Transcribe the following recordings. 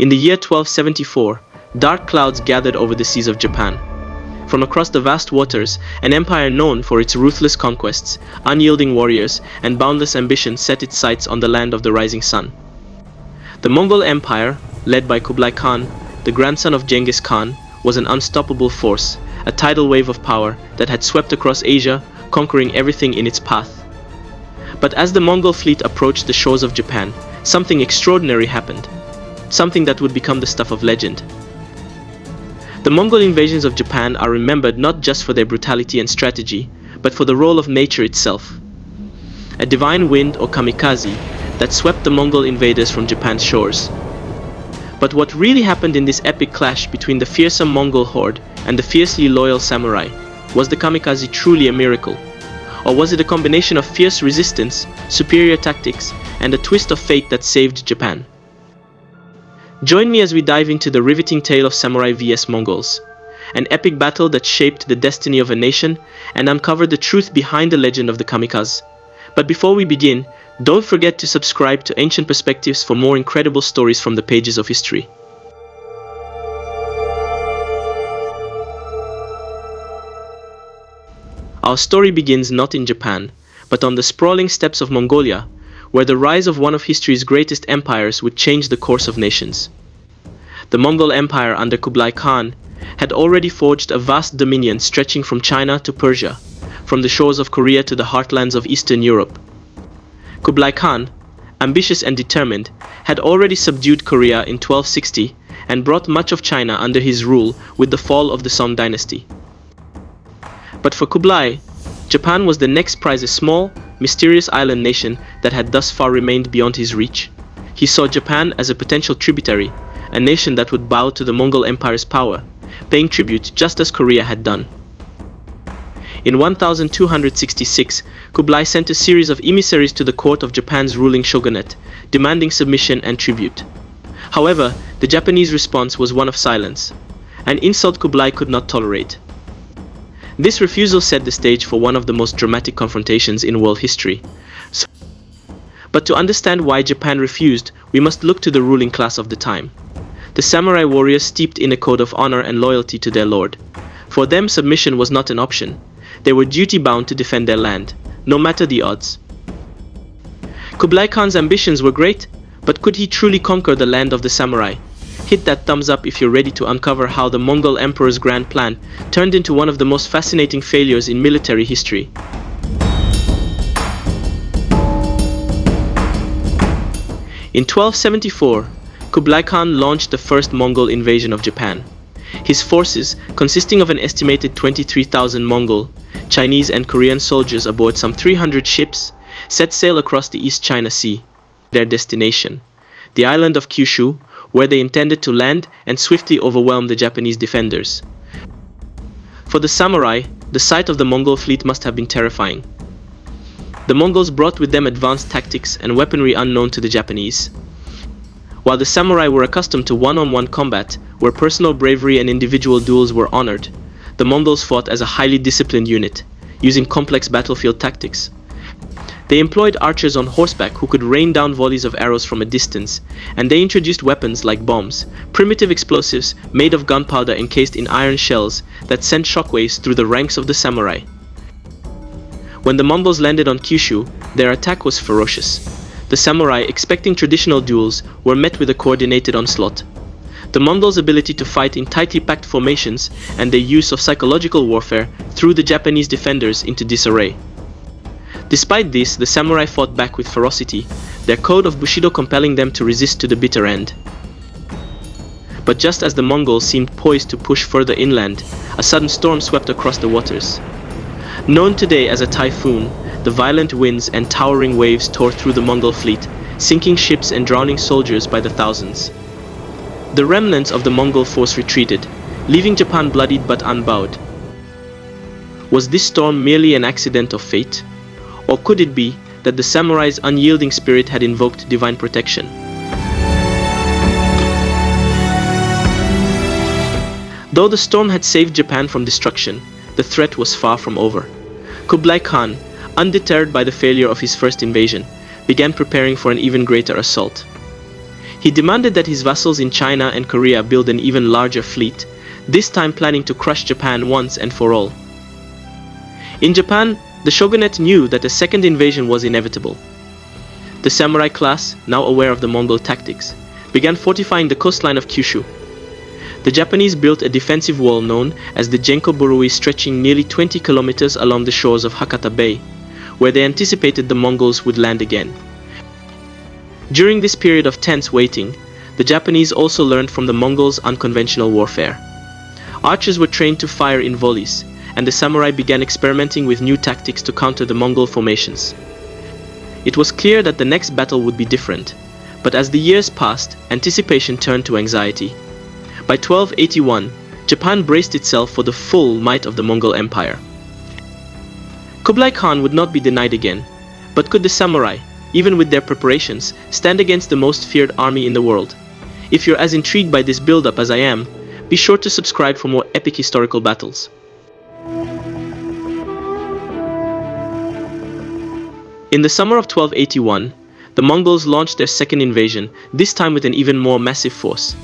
In the year 1274, dark clouds gathered over the seas of Japan. From across the vast waters, an empire known for its ruthless conquests, unyielding warriors, and boundless ambition set its sights on the land of the rising sun. The Mongol Empire, led by Kublai Khan, the grandson of Genghis Khan, was an unstoppable force, a tidal wave of power that had swept across Asia, conquering everything in its path. But as the Mongol fleet approached the shores of Japan, something extraordinary happened, something that would become the stuff of legend. The Mongol invasions of Japan are remembered not just for their brutality and strategy, but for the role of nature itself. A divine wind, or kamikaze, that swept the Mongol invaders from Japan's shores. But what really happened in this epic clash between the fearsome Mongol horde and the fiercely loyal samurai? Was the kamikaze truly a miracle? Or was it a combination of fierce resistance, superior tactics, and a twist of fate that saved Japan? Join me as we dive into the riveting tale of Samurai vs Mongols, an epic battle that shaped the destiny of a nation and uncovered the truth behind the legend of the Kamikaze. But before we begin, don't forget to subscribe to Ancient Perspectives for more incredible stories from the pages of history. Our story begins not in Japan, but on the sprawling steppes of Mongolia, where the rise of one of history's greatest empires would change the course of nations. The Mongol Empire under Kublai Khan had already forged a vast dominion stretching from China to Persia, from the shores of Korea to the heartlands of Eastern Europe. Kublai Khan, ambitious and determined, had already subdued Korea in 1260 and brought much of China under his rule with the fall of the Song dynasty. But for Kublai, Japan was the next prize, a small, mysterious island nation that had thus far remained beyond his reach. He saw Japan as a potential tributary, a nation that would bow to the Mongol Empire's power, paying tribute just as Korea had done. In 1266, Kublai sent a series of emissaries to the court of Japan's ruling shogunate, demanding submission and tribute. However, the Japanese response was one of silence, an insult Kublai could not tolerate. This refusal set the stage for one of the most dramatic confrontations in world history. But to understand why Japan refused, we must look to the ruling class of the time. The samurai warriors steeped in a code of honor and loyalty to their lord. For them, submission was not an option. They were duty-bound to defend their land, no matter the odds. Kublai Khan's ambitions were great, but could he truly conquer the land of the samurai? Hit that thumbs up if you're ready to uncover how the Mongol emperor's grand plan turned into one of the most fascinating failures in military history. In 1274, Kublai Khan launched the first Mongol invasion of Japan. His forces, consisting of an estimated 23,000 Mongol, Chinese and Korean soldiers aboard some 300 ships, set sail across the East China Sea. Their destination, the island of Kyushu, where they intended to land and swiftly overwhelm the Japanese defenders. For the samurai, the sight of the Mongol fleet must have been terrifying. The Mongols brought with them advanced tactics and weaponry unknown to the Japanese. While the samurai were accustomed to one-on-one combat, where personal bravery and individual duels were honored, the Mongols fought as a highly disciplined unit, using complex battlefield tactics. They employed archers on horseback who could rain down volleys of arrows from a distance, and they introduced weapons like bombs, primitive explosives made of gunpowder encased in iron shells that sent shockwaves through the ranks of the samurai. When the Mongols landed on Kyushu, their attack was ferocious. The samurai, expecting traditional duels, were met with a coordinated onslaught. The Mongols' ability to fight in tightly packed formations and their use of psychological warfare threw the Japanese defenders into disarray. Despite this, the samurai fought back with ferocity, their code of Bushido compelling them to resist to the bitter end. But just as the Mongols seemed poised to push further inland, a sudden storm swept across the waters. Known today as a typhoon, the violent winds and towering waves tore through the Mongol fleet, sinking ships and drowning soldiers by the thousands. The remnants of the Mongol force retreated, leaving Japan bloodied but unbowed. Was this storm merely an accident of fate? Or could it be that the samurai's unyielding spirit had invoked divine protection? Though the storm had saved Japan from destruction, the threat was far from over. Kublai Khan, undeterred by the failure of his first invasion, began preparing for an even greater assault. He demanded that his vassals in China and Korea build an even larger fleet, this time planning to crush Japan once and for all. In Japan, the shogunate knew that a second invasion was inevitable. The samurai class, now aware of the Mongol tactics, began fortifying the coastline of Kyushu. The Japanese built a defensive wall known as the Genko-Burui, stretching nearly 20 kilometers along the shores of Hakata Bay, where they anticipated the Mongols would land again. During this period of tense waiting, the Japanese also learned from the Mongols' unconventional warfare. Archers were trained to fire in volleys, and the samurai began experimenting with new tactics to counter the Mongol formations. It was clear that the next battle would be different, but as the years passed, anticipation turned to anxiety. By 1281, Japan braced itself for the full might of the Mongol Empire. Kublai Khan would not be denied again, but could the samurai, even with their preparations, stand against the most feared army in the world? If you're as intrigued by this build-up as I am, be sure to subscribe for more epic historical battles. In the summer of 1281, the Mongols launched their second invasion, this time with an even more massive force.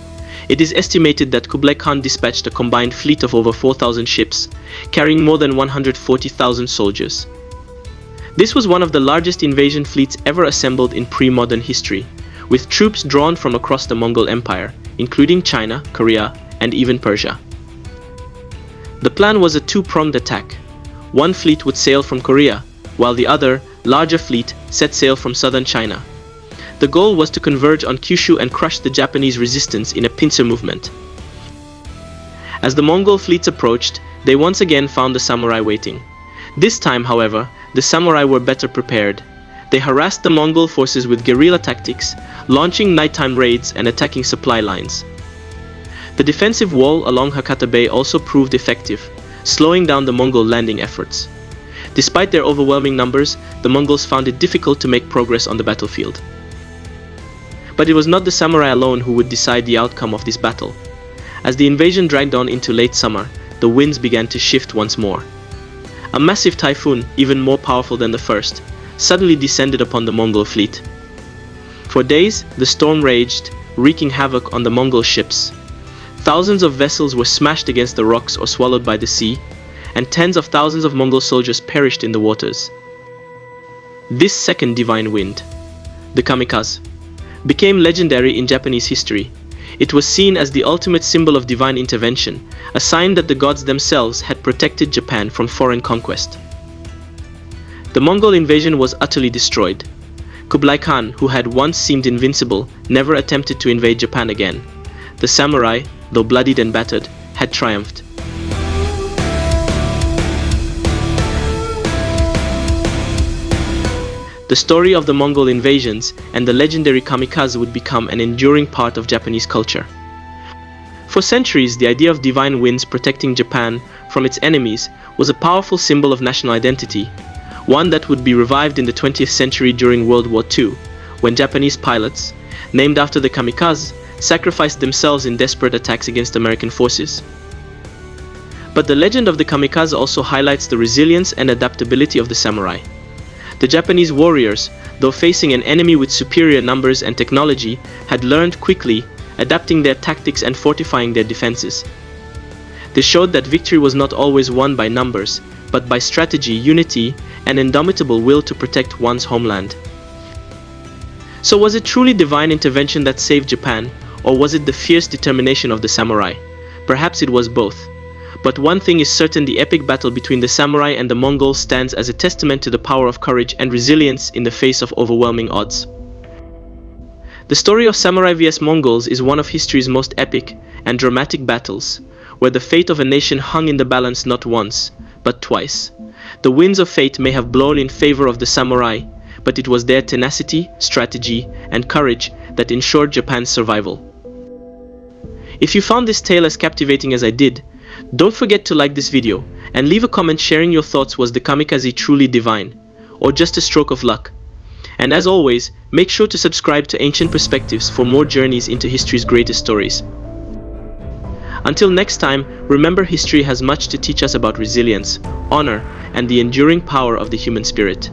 It is estimated that Kublai Khan dispatched a combined fleet of over 4,000 ships, carrying more than 140,000 soldiers. This was one of the largest invasion fleets ever assembled in pre-modern history, with troops drawn from across the Mongol Empire, including China, Korea, and even Persia. The plan was a two-pronged attack. One fleet would sail from Korea, while the other, larger fleet, set sail from southern China. The goal was to converge on Kyushu and crush the Japanese resistance in a pincer movement. As the Mongol fleets approached, they once again found the samurai waiting. This time, however, the samurai were better prepared. They harassed the Mongol forces with guerrilla tactics, launching nighttime raids and attacking supply lines. The defensive wall along Hakata Bay also proved effective, slowing down the Mongol landing efforts. Despite their overwhelming numbers, the Mongols found it difficult to make progress on the battlefield. But it was not the samurai alone who would decide the outcome of this battle. As the invasion dragged on into late summer, the winds began to shift once more. A massive typhoon, even more powerful than the first, suddenly descended upon the Mongol fleet. For days, the storm raged, wreaking havoc on the Mongol ships. Thousands of vessels were smashed against the rocks or swallowed by the sea, and tens of thousands of Mongol soldiers perished in the waters. This second divine wind, the Kamikaze, became legendary in Japanese history. It was seen as the ultimate symbol of divine intervention, a sign that the gods themselves had protected Japan from foreign conquest. The Mongol invasion was utterly destroyed. Kublai Khan, who had once seemed invincible, never attempted to invade Japan again. The samurai, though bloodied and battered, had triumphed. The story of the Mongol invasions and the legendary Kamikaze would become an enduring part of Japanese culture. For centuries, the idea of divine winds protecting Japan from its enemies was a powerful symbol of national identity, one that would be revived in the 20th century during World War II, when Japanese pilots, named after the Kamikaze, sacrificed themselves in desperate attacks against American forces. But the legend of the Kamikaze also highlights the resilience and adaptability of the samurai. The Japanese warriors, though facing an enemy with superior numbers and technology, had learned quickly, adapting their tactics and fortifying their defenses. This showed that victory was not always won by numbers, but by strategy, unity, and indomitable will to protect one's homeland. So was it truly divine intervention that saved Japan, or was it the fierce determination of the samurai? Perhaps it was both. But one thing is certain: the epic battle between the samurai and the Mongols stands as a testament to the power of courage and resilience in the face of overwhelming odds. The story of Samurai vs Mongols is one of history's most epic and dramatic battles, where the fate of a nation hung in the balance not once, but twice. The winds of fate may have blown in favor of the samurai, but it was their tenacity, strategy, and courage that ensured Japan's survival. If you found this tale as captivating as I did, don't forget to like this video and leave a comment sharing your thoughts. Was the Kamikaze truly divine, or just a stroke of luck? And as always, make sure to subscribe to Ancient Perspectives for more journeys into history's greatest stories. Until next time, remember, history has much to teach us about resilience, honor, and the enduring power of the human spirit.